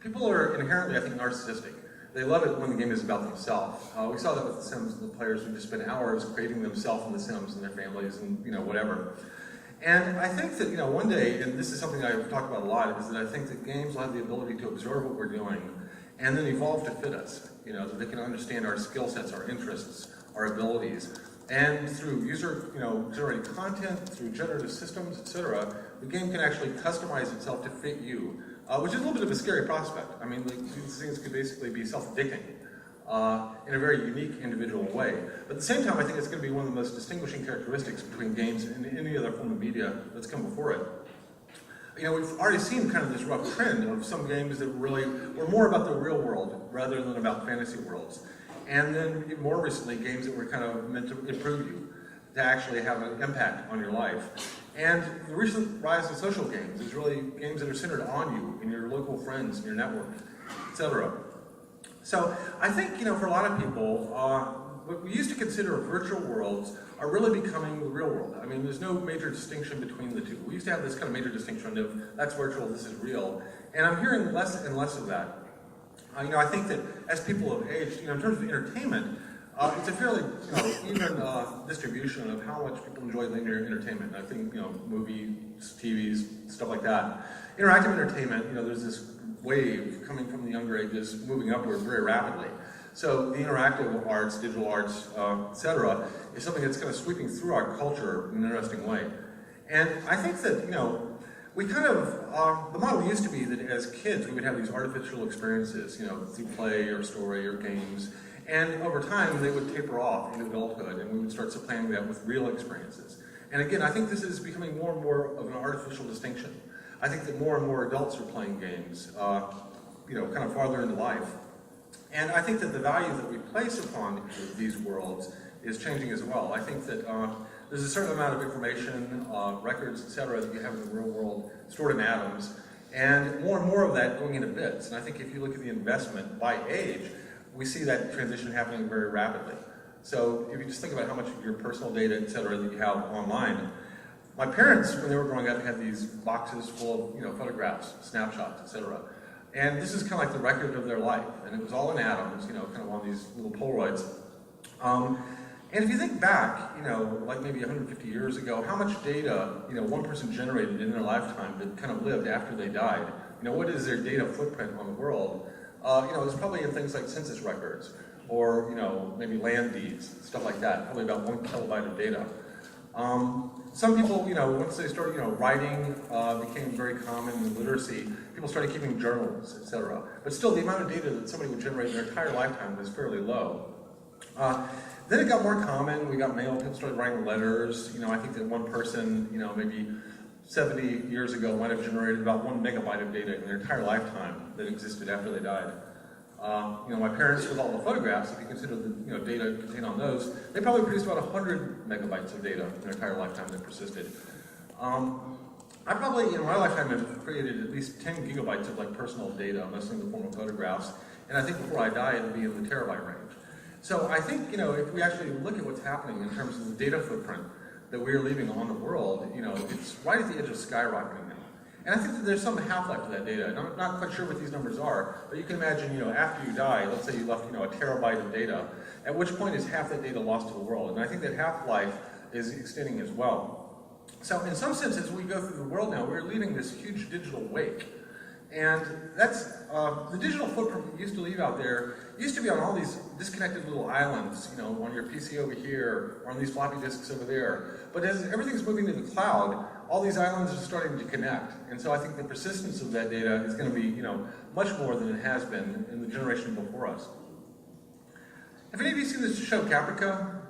People are inherently, I think, narcissistic. They love it when the game is about themselves. We saw that with The Sims, the players who just spend hours creating themselves and The Sims and their families and whatever. And I think that one day, and this is something I've talked about a lot, is that I think that games will have the ability to absorb what we're doing and then evolve to fit us. That they can understand our skill sets, our interests, our abilities. And through user-generated content, through generative systems, etc., the game can actually customize itself to fit you, which is a little bit of a scary prospect. I mean, these things could basically be self-addicting in a very unique, individual way. But at the same time, I think it's going to be one of the most distinguishing characteristics between games and any other form of media that's come before it. We've already seen kind of this rough trend of some games that really were more about the real world rather than about fantasy worlds. And then more recently, games that were kind of meant to improve you, to actually have an impact on your life. And the recent rise of social games is really games that are centered on you and your local friends and your network, etc. So I think, for a lot of people, what we used to consider virtual worlds are really becoming the real world. I mean, there's no major distinction between the two. We used to have this kind of major distinction of that's virtual, this is real. And I'm hearing less and less of that. I think that as people have aged, in terms of entertainment, it's a fairly, even distribution of how much people enjoy linear entertainment. I think, movies, TVs, stuff like that. Interactive entertainment, there's this wave coming from the younger ages, moving upward very rapidly. So the interactive arts, digital arts, etc., is something that's kind of sweeping through our culture in an interesting way. And I think that, we kind of, the model used to be that as kids we would have these artificial experiences, through play or story or games, and over time they would taper off into adulthood and we would start supplanting that with real experiences. And again, I think this is becoming more and more of an artificial distinction. I think that more and more adults are playing games, kind of farther into life. And I think that the value that we place upon these worlds is changing as well. I think that there's a certain amount of information, records, etc., that you have in the real world stored in atoms, and more of that going into bits. And I think if you look at the investment by age, we see that transition happening very rapidly. So if you just think about how much of your personal data, etc., that you have online, my parents, when they were growing up, had these boxes full of photographs, snapshots, etc. And this is kind of like the record of their life, and it was all in atoms, kind of on these little Polaroids. And if you think back, like maybe 150 years ago, how much data, one person generated in their lifetime that kind of lived after they died. What is their data footprint on the world? It's probably in things like census records, or maybe land deeds, stuff like that. Probably about 1 kilobyte of data. Some people, once they started, writing became very common in literacy. People started keeping journals, etc. But still, the amount of data that somebody would generate in their entire lifetime was fairly low. Then it got more common. We got mail. People started writing letters. I think that one person, maybe 70 years ago, might have generated about 1 megabyte of data in their entire lifetime that existed after they died. My parents, with all the photographs, if you consider the data contained on those, they probably produced about 100 megabytes of data in their entire lifetime that persisted. I probably, in my lifetime, have created at least 10 gigabytes of personal data, mostly in the form of photographs, and I think before I die, it'll be in the terabyte range. So I think, if we actually look at what's happening in terms of the data footprint that we're leaving on the world, it's right at the edge of skyrocketing now. And I think that there's some half-life to that data. And I'm not quite sure what these numbers are, but you can imagine, after you die, let's say you left, a terabyte of data, at which point is half that data lost to the world? And I think that half-life is extending as well. So in some sense, as we go through the world now, we're leaving this huge digital wake. And that's, the digital footprint we used to leave out there used to be on all these disconnected little islands, on your PC over here, or on these floppy disks over there. But as everything's moving to the cloud, all these islands are starting to connect. And so I think the persistence of that data is going to be, much more than it has been in the generation before us. Have any of you seen this show, Caprica?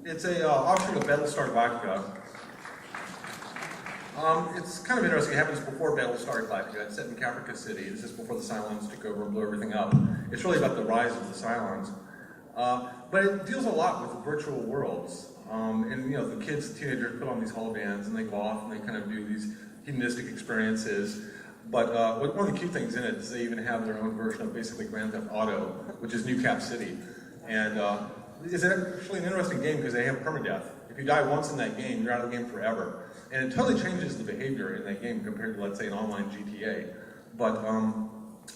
It's a offshoot of Battlestar Galactica. It's kind of interesting. It happens before Battlestar Galactica. It's set in Caprica City. This is before the Cylons took over and blew everything up. It's really about the rise of the Cylons. But it deals a lot with virtual worlds. And the kids, the teenagers put on these holobands and they go off and they kind of do these hedonistic experiences. But one of the cute things in it is they even have their own version of basically Grand Theft Auto, which is New Cap City. And it's actually an interesting game because they have permadeath. If you die once in that game, you're out of the game forever. And it totally changes the behavior in that game compared to, let's say, an online GTA. But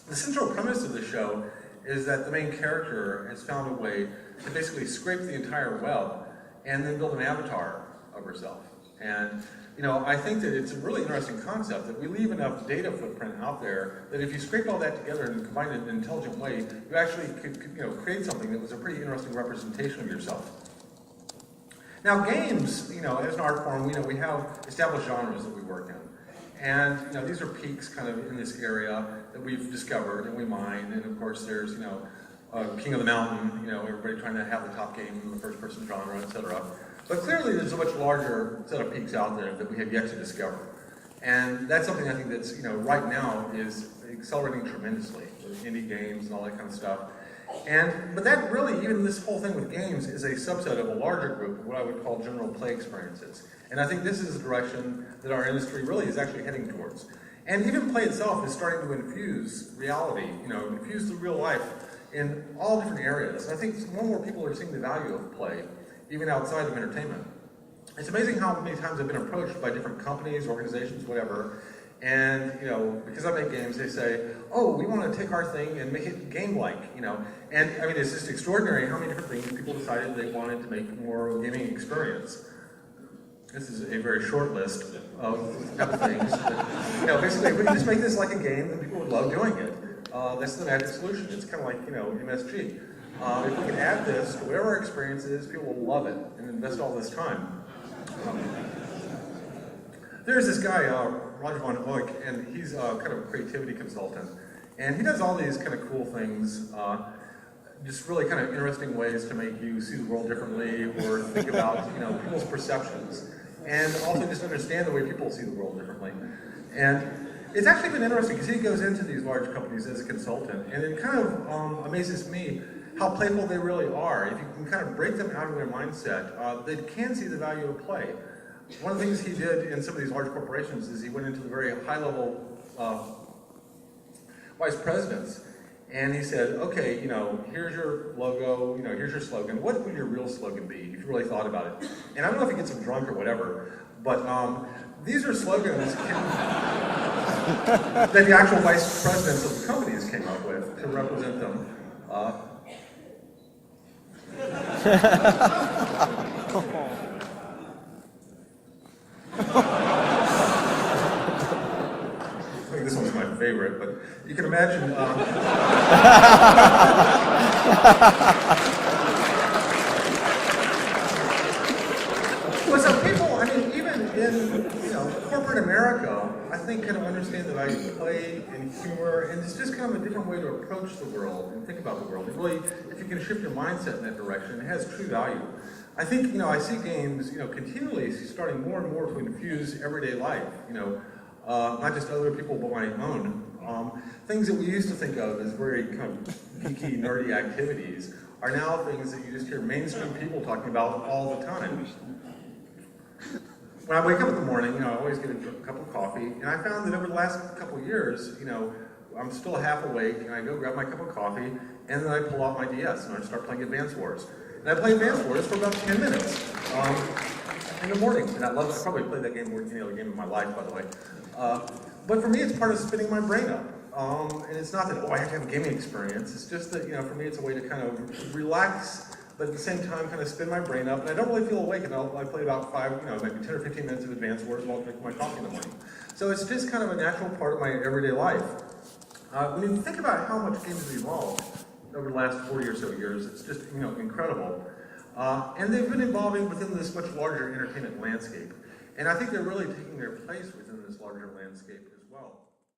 The central premise of the show is that the main character has found a way to basically scrape the entire web and then build an avatar of herself. And I think that it's a really interesting concept that we leave enough data footprint out there that if you scrape all that together and combine it in an intelligent way, you actually could create something that was a pretty interesting representation of yourself. Now games, as an art form, we have established genres that we work in. And these are peaks kind of in this area that we've discovered and we mine. And of course there's King of the Mountain, everybody trying to have the top game in the first person genre, etc. But clearly there's a much larger set of peaks out there that we have yet to discover. And that's something I think that's, right now is accelerating tremendously with indie games and all that kind of stuff. But that really, even this whole thing with games, is a subset of a larger group of what I would call general play experiences. And I think this is the direction that our industry really is actually heading towards. And even play itself is starting to infuse reality, infuse the real life in all different areas. And I think more and more people are seeing the value of play, even outside of entertainment. It's amazing how many times I've been approached by different companies, organizations, whatever, and because I make games, they say, "Oh, we want to take our thing and make it game-like," And I mean, it's just extraordinary how many different things people decided they wanted to make more of a gaming experience. This is a very short list of type of things. But, basically, if we can just make this like a game, then people would love doing it. That's the magic solution. It's kind of like MSG. If we can add this to whatever our experience is, people will love it and invest all this time. There's this guy, Roger von Oyck, and he's kind of a creativity consultant. And he does all these kind of cool things, just really kind of interesting ways to make you see the world differently or think about people's perceptions. And also just understand the way people see the world differently. And it's actually been interesting because he goes into these large companies as a consultant, and it kind of amazes me how playful they really are. If you can kind of break them out of their mindset, they can see the value of play. One of the things he did in some of these large corporations is he went into the very high-level vice presidents, and he said, "Okay, here's your logo, here's your slogan. What would your real slogan be if you really thought about it?" And I don't know if he gets them drunk or whatever, but these are slogans that the actual vice presidents of the companies came up with to represent them. I think this one's my favorite, but you can imagine. Well, so people, I mean, even in corporate America, I think kind of understand the value of play and humor, and it's just kind of a different way to approach the world and think about the world. And really, if you can shift your mindset in that direction, it has true value. I think, I see games, continually starting more and more to infuse everyday life, not just other people but my own. Things that we used to think of as very kind of geeky, nerdy activities are now things that you just hear mainstream people talking about all the time. When I wake up in the morning, I always get a cup of coffee, and I found that over the last couple of years, I'm still half awake, and I go grab my cup of coffee, and then I pull out my DS, and I start playing Advance Wars. And I play Advance Wars for about 10 minutes in the morning. And I probably played that game more than any other game in my life, by the way. But for me, it's part of spinning my brain up. And it's not that, I have to have a gaming experience. It's just that, for me, it's a way to kind of relax, but at the same time, kind of spin my brain up. And I don't really feel awake, and I play about maybe 10 or 15 minutes of Advance Wars while I drink my coffee in the morning. So it's just kind of a natural part of my everyday life. When you think about how much games have evolved over the last 40 or so years, it's just incredible. And they've been evolving within this much larger entertainment landscape. And I think they're really taking their place within this larger landscape as well.